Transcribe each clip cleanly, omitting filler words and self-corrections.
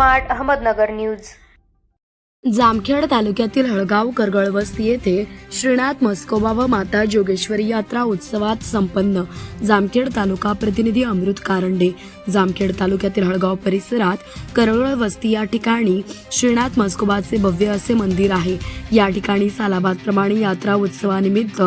Smart Ahmednagar news. Jamkhed तालुक्यातील हळगाव करगळ वस्ती येथे श्रीनाथ म्हस्कोबा व माता जोगेश्वरी यात्रा उत्सवात संपन्न। जामखेड तालुका प्रतिनिधी अमृत कारंडे। जामखेड तालुक्यातील हळगाव परिसरात करगळ वस्ती या ठिकाणी श्रीनाथ म्हस्कोबाचे भव्य असे मंदिर आहे। या ठिकाणी सालाबादप्रमाणे यात्रा उत्सवानिमित्त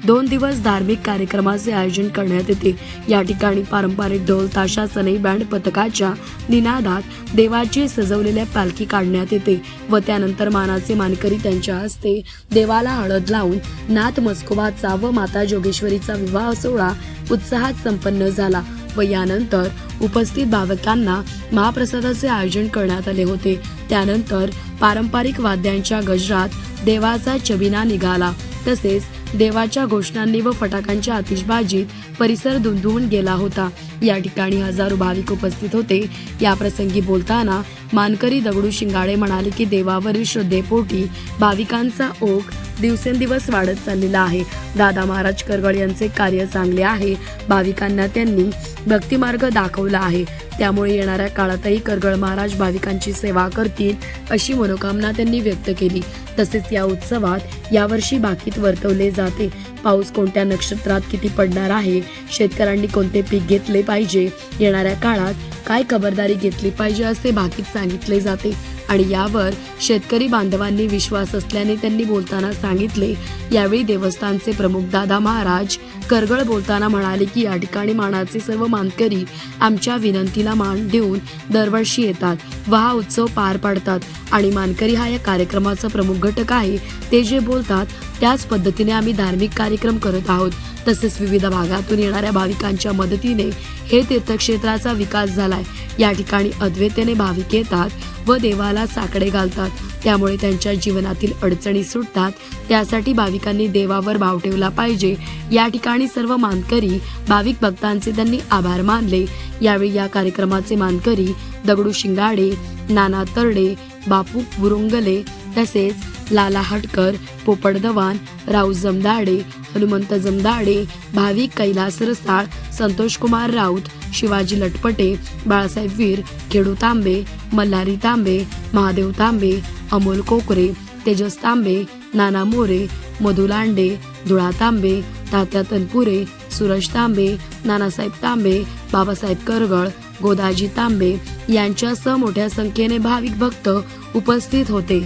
2 दिवस धार्मिक कार्यक्रमाचे आयोजन करण्यात येते। या ठिकाणी पारंपरिक ढोल ताशा सनई बँड पथकाच्या निनादात देवाची सजवलेल्या पालखी काढण्यात येते व त्यानंतर मानाचे मानकरी त्यांच्या हस्ते देवाला हळद लावून नाथ म्हस्कोबाचा व माता जोगेश्वरीचा विवाह सोहळा उत्साहात संपन्न झाला व यानंतर उपस्थित भाविकांना महाप्रसादाचे आयोजन करण्यात आले होते। त्यानंतर पारंपरिक वाद्यांच्या गजरात देवाचा चबिना निघाला। तसेच देवाच्या घोषणांनी व फटाक्यांच्या आतिषबाजीत परिसर दुमदुमून गेला होता। या ठिकाणी हजारो भाविक उपस्थित होते। या प्रसंगी बोलताना मानकरी दगडू शिंगाडे म्हणाले की देवावरील श्रद्धेपोटी भाविकांचा ओघ दिवसेंदिवस वाढत चाललेला आहे। दादा महाराज करगळ यांचे कार्य चांगले आहे। भाविकांना त्यांनी भक्तिमार्ग दाखवला आहे। त्यामुळे येणाऱ्या काळातही करगळ महाराज भाविकांची सेवा करतील अशी मनोकामना त्यांनी व्यक्त केली। तसेच या उत्सवात यावर्षी भाकीत वर्तवले जाते। पाऊस कोणत्या नक्षत्रात किती पडणार आहे, शेतकऱ्यांनी कोणते पीक घेतले पाहिजे, येणाऱ्या काळात काय खबरदारी घेतली पाहिजे असे भाकीत सांगितले जाते आणि यावर शेतकरी बांधवांनी विश्वास असल्याने त्यांनी बोलताना सांगितले। यावेळी देवस्थानचे प्रमुख दादा महाराज करगळ बोलताना म्हणाले की या ठिकाणी मानाचे सर्व मानकरी आमच्या विनंतीला मान देऊन दरवर्षी येतात व हा उत्सव पार पाडतात आणि मानकरी हा या कार्यक्रमाचा प्रमुख घटक आहे। ते जे बोलतात त्याच पद्धतीने आम्ही धार्मिक कार्यक्रम करत आहोत। तसेच विविध भागातून येणाऱ्या भाविकांच्या मदतीने हे तीर्थक्षेत्राचा विकास झालाय। या ठिकाणी अद्वैतेने भाविक येतात व देवाला साकडे घालतात, त्यामुळे त्यांच्या जीवनातील अडचणी सुटतात। त्यासाठी भाविकांनी देवावर भाव ठेवला पाहिजे। या ठिकाणी सर्व मानकरी भाविक भक्तांचे त्यांनी आभार मानले। यावेळी या कार्यक्रमाचे मानकरी दगडू शिंगाडे, नाना तरडे, बापू बुरुंगले, तसेच लाला हटकर, पोपट दवान, राऊ जमदाडे, हनुमंत जमदाडे, भाविक कैलास रसाळ, संतोष कुमार राऊत, शिवाजी लटपटे, बाळासाहेब वीर, खेडू तांबे, मल्हारी तांबे, महादेव तांबे, अमोल कोकरे, तेजस तांबे, नाना मोरे, मधु लांडे, धुळा तांबे, तात्या तनपुरे, सुरज तांबे, नानासाहेब तांबे, बाबासाहेब करगळ, गोदाजी तांबे यांच्यासह मोठ्या संख्येने भाविक भक्त उपस्थित होते।